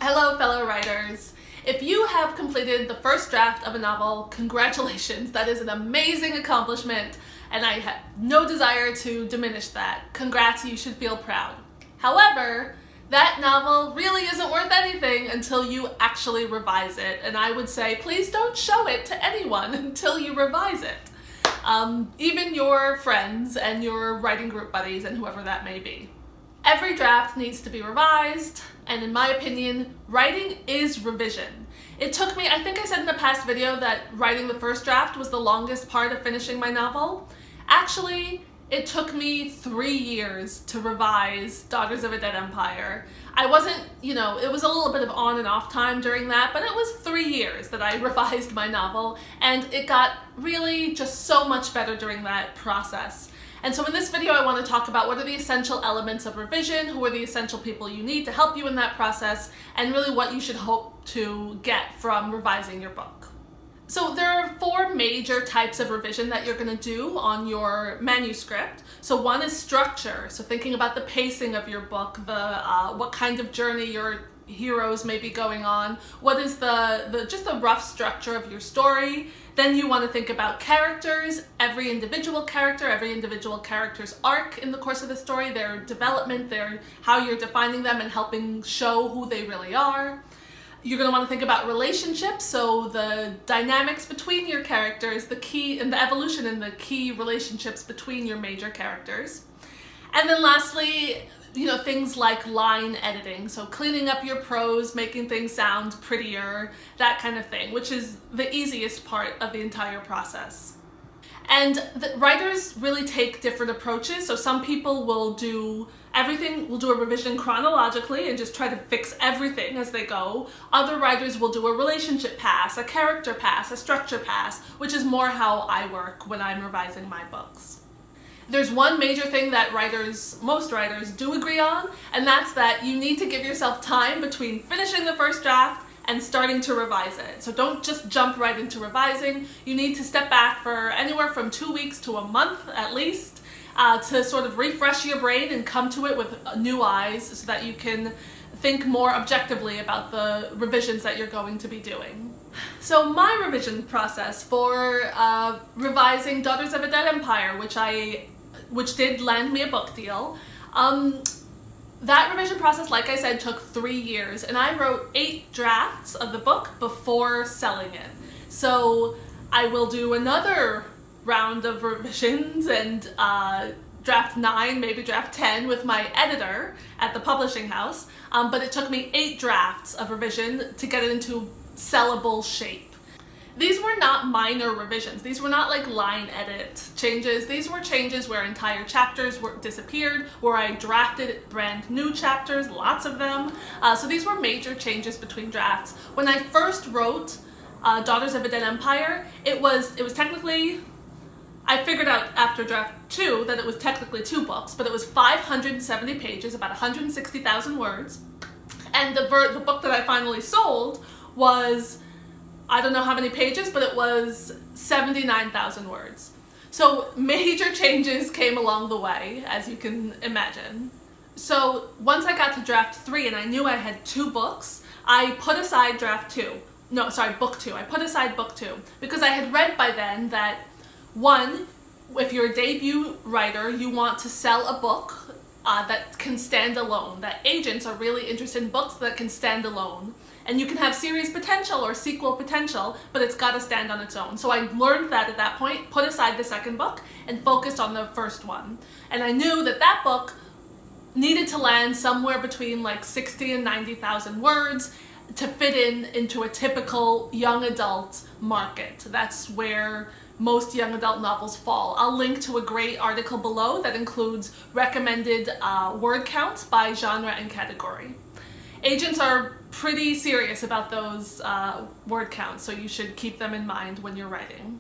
Hello, fellow writers. If you have completed the first draft of a novel, congratulations. That is an amazing accomplishment, and I have no desire to diminish that. Congrats, you should feel proud. However, that novel really isn't worth anything until you actually revise it, and I would say please don't show it to anyone until you revise it. Even your friends and your writing group buddies and whoever that may be. Every draft needs to be revised, and in my opinion, writing is revision. It took me, I think I said in the past video that writing the first draft was the longest part of finishing my novel. Actually, it took me 3 years to revise Daughters of a Dead Empire. I wasn't, it was a little bit of on and off time during that, but it was 3 years that I revised my novel, and it got really just so much better during that process. And so in this video, I want to talk about what are the essential elements of revision, who are the essential people you need to help you in that process, and really what you should hope to get from revising your book. So there are 4 major types of revision that you're going to do on your manuscript. So one is structure, so thinking about the pacing of your book, what kind of journey your heroes may be going on, what is just the rough structure of your story. Then you want to think about characters, every individual character's arc in the course of the story, their development, how you're defining them and helping show who they really are. You're going to want to think about relationships, so the dynamics between your characters, the key and the evolution in the key relationships between your major characters. And then lastly, things like line editing, so cleaning up your prose, making things sound prettier, that kind of thing, which is the easiest part of the entire process. And the writers really take different approaches, so some people will do a revision chronologically and just try to fix everything as they go. Other writers will do a relationship pass, a character pass, a structure pass, which is more how I work when I'm revising my books. There's one major thing that most writers do agree on, and that's that you need to give yourself time between finishing the first draft and starting to revise it. So don't just jump right into revising. You need to step back for anywhere from 2 weeks to a month at least to sort of refresh your brain and come to it with new eyes so that you can think more objectively about the revisions that you're going to be doing. So my revision process for revising Daughters of a Dead Empire, which did land me a book deal, that revision process, like I said, took 3 years, and I wrote 8 drafts of the book before selling it. So I will do another round of revisions and draft 9, maybe draft 10 with my editor at the publishing house, but it took me 8 drafts of revision to get it into sellable shape. These were not minor revisions. These were not like line edit changes. These were changes where entire chapters disappeared, where I drafted brand new chapters, lots of them. So these were major changes between drafts. When I first wrote Daughters of a Dead Empire, it was technically, I figured out after draft 2 that it was technically 2 books, but it was 570 pages, about 160,000 words. And the book that I finally sold was, I don't know how many pages, but it was 79,000 words. So major changes came along the way, as you can imagine. So once I got to draft 3 and I knew I had 2 books, I put aside book 2. I put aside book 2 because I had read by then that, one, if you're a debut writer, you want to sell a book that can stand alone, that agents are really interested in books that can stand alone. And you can have series potential or sequel potential, but it's got to stand on its own. So I learned that at that point, put aside the second book, and focused on the first one. And I knew that book needed to land somewhere between like 60 and 90,000 words to fit into a typical young adult market. That's where most young adult novels fall. I'll link to a great article below that includes recommended word counts by genre and category. Agents are pretty serious about those word counts, so you should keep them in mind when you're writing.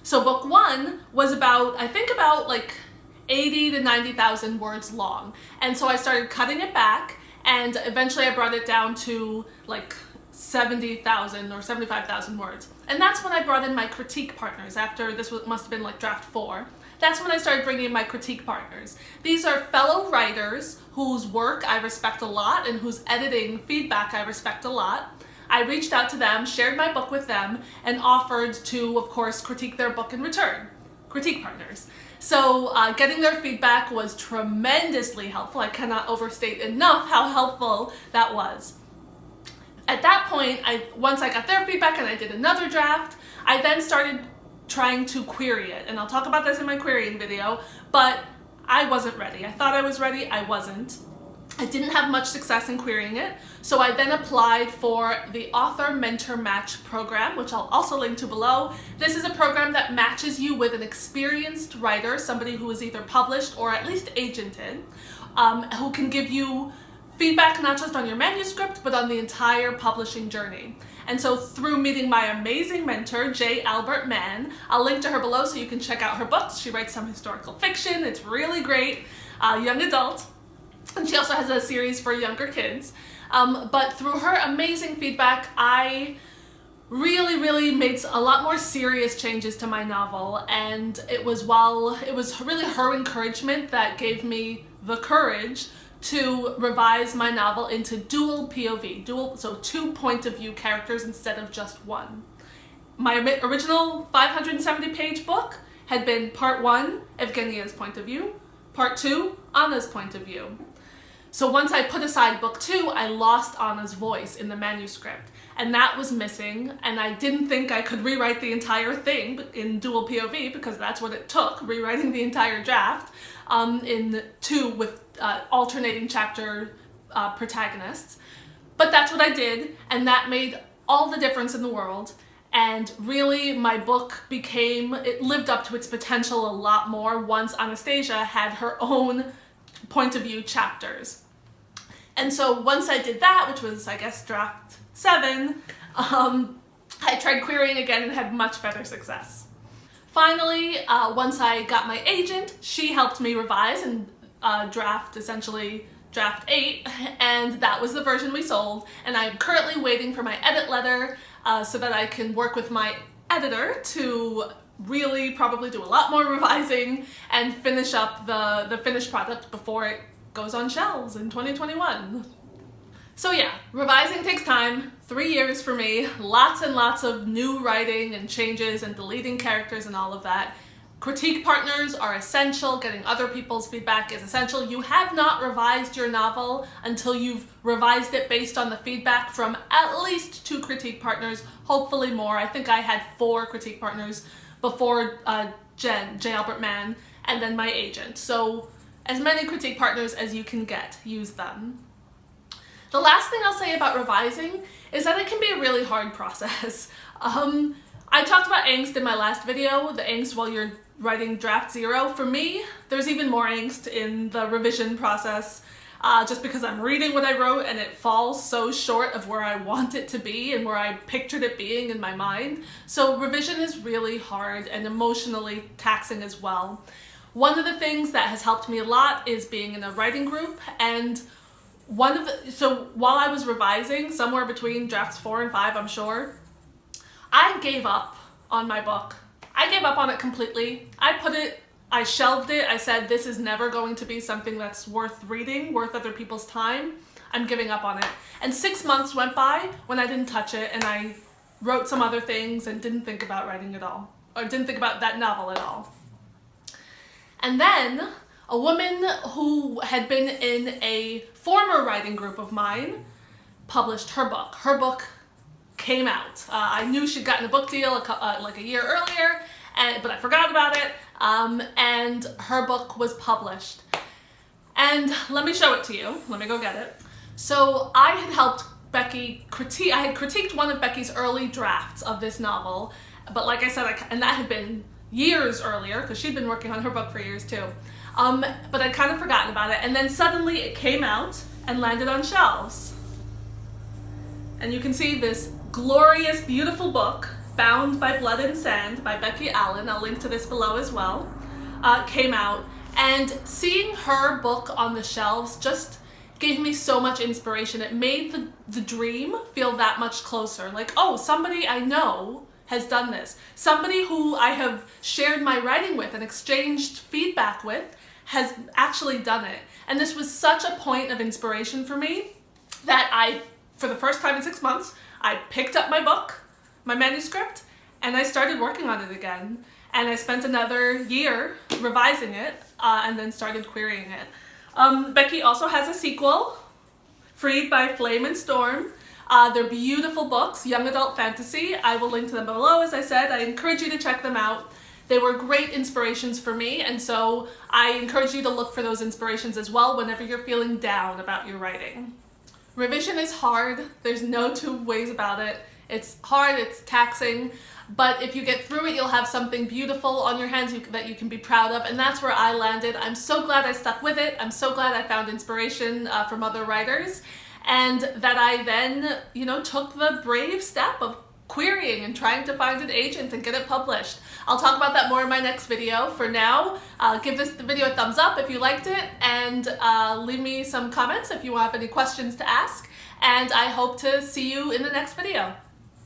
So book 1 was about like 80 to 90,000 words long, and so I started cutting it back, and eventually I brought it down to like 70,000 or 75,000 words. And that's when I brought in my critique partners after must have been like draft 4. that's when I started bringing in my critique partners. These are fellow writers whose work I respect a lot and whose editing feedback I respect a lot. I reached out to them, shared my book with them, and offered to, of course, critique their book in return. Critique partners. So getting their feedback was tremendously helpful. I cannot overstate enough how helpful that was. At that point, once I got their feedback and I did another draft, I then started trying to query it. And I'll talk about this in my querying video, but I wasn't ready. I thought I was ready, I wasn't. I didn't have much success in querying it, so I then applied for the Author Mentor Match program, which I'll also link to below. This is a program that matches you with an experienced writer, somebody who is either published or at least agented, who can give you feedback not just on your manuscript, but on the entire publishing journey. And so through meeting my amazing mentor, J. Albert Mann, I'll link to her below so you can check out her books. She writes some historical fiction, it's really great, young adult. And she also has a series for younger kids. But through her amazing feedback, I really made a lot more serious changes to my novel. And it was really her encouragement that gave me the courage to revise my novel into dual POV, so 2 point of view characters instead of just one. My original 570-page book had been part 1, Evgenia's point of view, part 2, Anna's point of view. So once I put aside book 2, I lost Anna's voice in the manuscript, and that was missing, and I didn't think I could rewrite the entire thing in dual POV because that's what it took, rewriting the entire draft in 2 with alternating chapter protagonists. But that's what I did, and that made all the difference in the world. And really, my book it lived up to its potential a lot more once Anastasia had her own point of view chapters. And so once I did that, which was, I guess, draft 7, I tried querying again and had much better success. Finally, once I got my agent, she helped me revise and essentially draft 8, and that was the version we sold. And I'm currently waiting for my edit letter so that I can work with my editor to really probably do a lot more revising and finish up the finished product before it goes on shelves in 2021. So yeah, revising takes time, 3 years for me, lots and lots of new writing and changes and deleting characters and all of that. Critique partners are essential, getting other people's feedback is essential. You have not revised your novel until you've revised it based on the feedback from at least 2 critique partners, hopefully more. I think I had 4 critique partners before J. Albert Mann, and then my agent. So as many critique partners as you can get, use them. The last thing I'll say about revising is that it can be a really hard process. I talked about angst in my last video, the angst while you're writing draft 0. For me, there's even more angst in the revision process, just because I'm reading what I wrote and it falls so short of where I want it to be and where I pictured it being in my mind. So revision is really hard and emotionally taxing as well. One of the things that has helped me a lot is being in a writing group, and so while I was revising, somewhere between drafts 4 and 5, I'm sure, I gave up on my book. I gave up on it completely. I shelved it. I said, this is never going to be something that's worth reading, worth other people's time. I'm giving up on it. And 6 months went by when I didn't touch it, and I wrote some other things and didn't think about writing at all, or didn't think about that novel at all. And then a woman who had been in a former writing group of mine published her book. Her book came out. I knew she'd gotten a book deal like a year earlier, but I forgot about it, and her book was published. And let me show it to you. Let me go get it. So I had helped Becky I had critiqued one of Becky's early drafts of this novel, but like I said, and that had been years earlier, because she'd been working on her book for years too. But I'd kind of forgotten about it, and then suddenly it came out and landed on shelves. And you can see this glorious, beautiful book, Bound by Blood and Sand by Becky Allen, I'll link to this below as well, came out. And seeing her book on the shelves just gave me so much inspiration. It made the dream feel that much closer. Like, oh, somebody I know has done this. Somebody who I have shared my writing with and exchanged feedback with has actually done it. And this was such a point of inspiration for me that I, for the first time in 6 months, I picked up my book, my manuscript, and I started working on it again. And I spent another year revising it and then started querying it. Becky also has a sequel, Freed by Flame and Storm. They're beautiful books, young adult fantasy. I will link to them below, as I said. I encourage you to check them out. They were great inspirations for me, and so I encourage you to look for those inspirations as well whenever you're feeling down about your writing. Revision is hard. There's no two ways about it. It's hard, it's taxing, but if you get through it, you'll have something beautiful on your hands that you can be proud of, and that's where I landed. I'm so glad I stuck with it. I'm so glad I found inspiration from other writers, and that I then, took the brave step of querying and trying to find an agent and get it published. I'll talk about that more in my next video. For now, give this video a thumbs up if you liked it, and leave me some comments if you have any questions to ask, and I hope to see you in the next video.